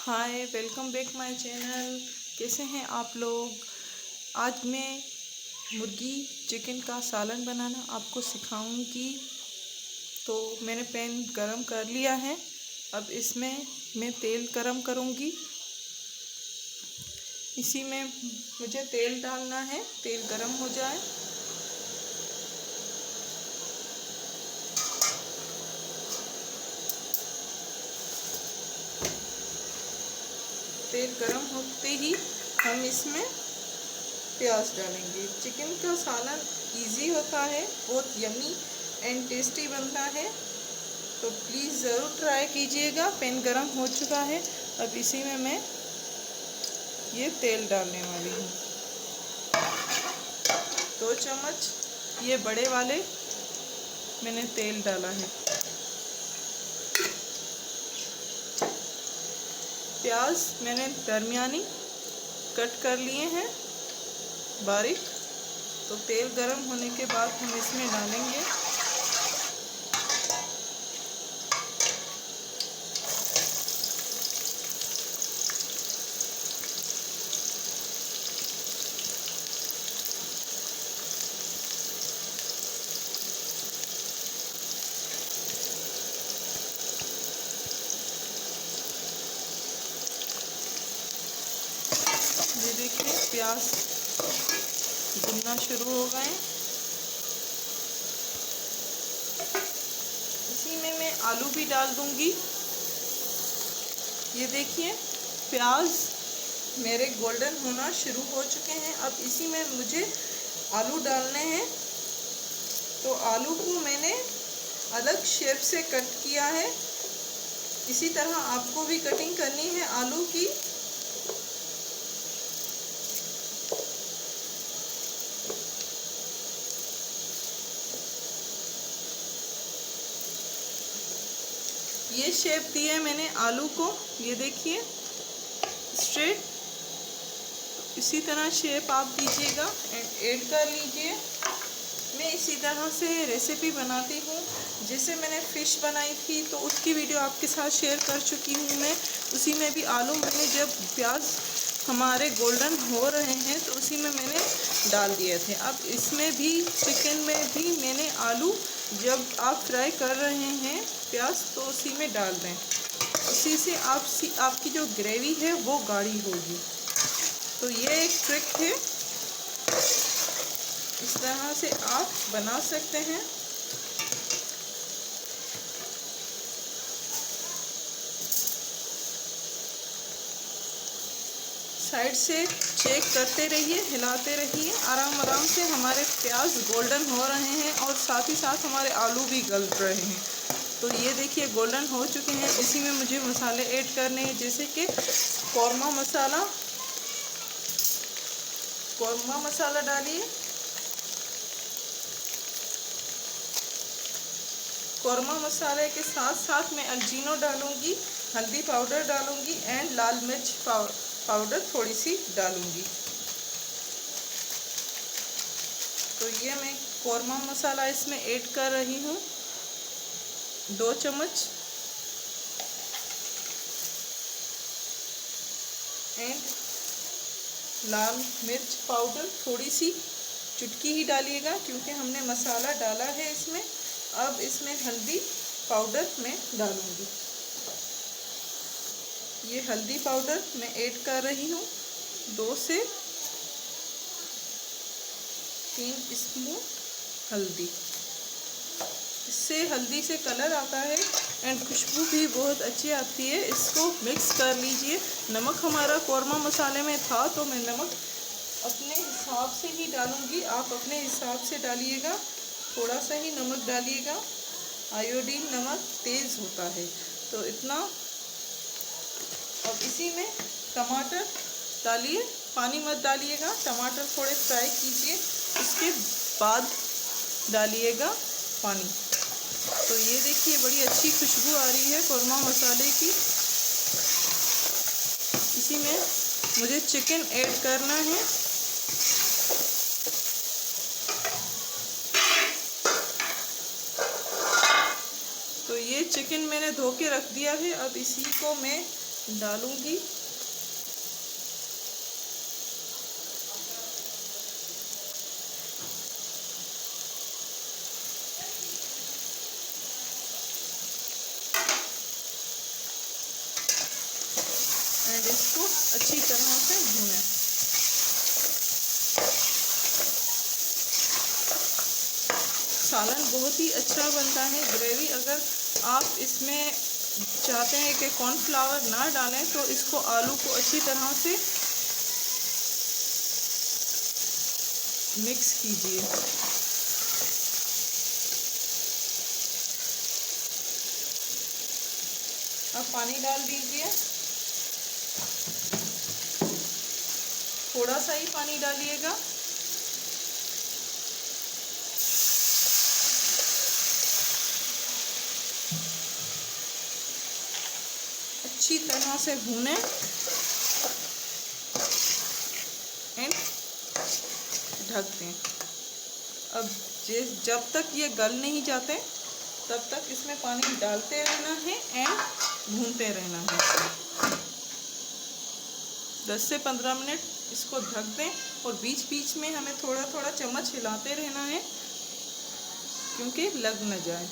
Hi, welcome back my channel. कैसे हैं आप लोग। आज मैं मुर्गी चिकन का सालन बनाना आपको सिखाऊंगी। तो मैंने पैन गरम कर लिया है। अब इसमें मैं तेल गरम करूंगी। इसी में मुझे तेल डालना है। तेल गरम हो जाए। तेल गरम होते ही हम इसमें प्याज डालेंगे। चिकन का सालन इजी होता है, बहुत यमी एंड टेस्टी बनता है। तो प्लीज़ ज़रूर ट्राई कीजिएगा। पैन गरम हो चुका है। अब इसी में मैं ये तेल डालने वाली हूँ। 2 चम्मच ये बड़े वाले मैंने तेल डाला है। प्याज मैंने दरमियानी कट कर लिए हैं बारीक। तो तेल गरम होने के बाद हम इसमें डालेंगे ये देखिए प्याज भुनना शुरू हो गए। इसी में मैं आलू भी डाल दूंगी। ये देखिए प्याज मेरे गोल्डन होना शुरू हो चुके हैं। अब इसी में मुझे आलू डालने हैं। तो आलू को मैंने अलग शेप से कट किया है। इसी तरह आपको भी कटिंग करनी है आलू की। ये शेप दिया है मैंने आलू को। ये देखिए स्ट्रेट। इसी तरह शेप आप दीजिएगा एंड ऐड कर लीजिए। मैं इसी तरह से रेसिपी बनाती हूँ। जैसे मैंने फ़िश बनाई थी तो उसकी वीडियो आपके साथ शेयर कर चुकी हूँ मैं। उसी में भी आलू मैंने जब प्याज हमारे गोल्डन हो रहे हैं तो उसी में मैंने डाल दिए थे। अब इसमें भी चिकन में भी मैंने आलू जब आप फ्राई कर रहे हैं प्याज तो उसी में डाल दें। इसी से आपकी जो ग्रेवी है वो गाढ़ी होगी। तो ये एक ट्रिक है। इस तरह से आप बना सकते हैं। साइड से चेक करते रहिए, हिलाते रहिए। आराम आराम से हमारे प्याज गोल्डन हो रहे हैं और साथ ही साथ हमारे आलू भी गल रहे हैं। तो ये देखिए गोल्डन हो चुके हैं। इसी में मुझे मसाले ऐड करने हैं, जैसे कि कौरमा मसाला डालिए। कौरमा मसाले के साथ साथ मैं अजवाइन डालूंगी, हल्दी पाउडर डालूंगी एंड लाल मिर्च पाउडर थोड़ी सी डालूंगी। तो ये मैं कौरमा मसाला इसमें ऐड कर रही हूँ 2 चम्मच एंड लाल मिर्च पाउडर थोड़ी सी चुटकी ही डालिएगा क्योंकि हमने मसाला डाला है इसमें। अब इसमें हल्दी पाउडर मैं डालूंगी। ये हल्दी पाउडर मैं ऐड कर रही हूँ 2 से 3 स्पून हल्दी। इससे हल्दी से कलर आता है एंड खुशबू भी बहुत अच्छी आती है। इसको मिक्स कर लीजिए। नमक हमारा कौरमा मसाले में था तो मैं नमक अपने हिसाब से ही डालूंगी। आप अपने हिसाब से डालिएगा, थोड़ा सा ही नमक डालिएगा। आयोडीन नमक तेज़ होता है तो इतना। अब इसी में टमाटर डालिए, पानी मत डालिएगा। टमाटर थोड़े फ्राई कीजिए, उसके बाद डालिएगा पानी। तो ये देखिए बड़ी अच्छी खुशबू आ रही है कौरमा मसाले की। इसी में मुझे चिकन ऐड करना है। तो ये चिकन मैंने धो के रख दिया है। अब इसी को मैं डालूंगी। एंड इसको अच्छी तरह से भूनें। सालन बहुत ही अच्छा बनता है। ग्रेवी अगर आप इसमें चाहते हैं कि कॉर्नफ्लावर ना डालें तो इसको आलू को अच्छी तरह से मिक्स कीजिए। अब पानी डाल दीजिए, थोड़ा सा ही पानी डालिएगा। अच्छी तरह से भूनें एंड ढक दें। अब जब तक ये गल नहीं जाते तब तक इसमें पानी डालते रहना है एंड भूनते रहना है। 10 से 15 मिनट इसको ढक दें और बीच बीच में हमें थोड़ा थोड़ा चम्मच हिलाते रहना है क्योंकि लग न जाए।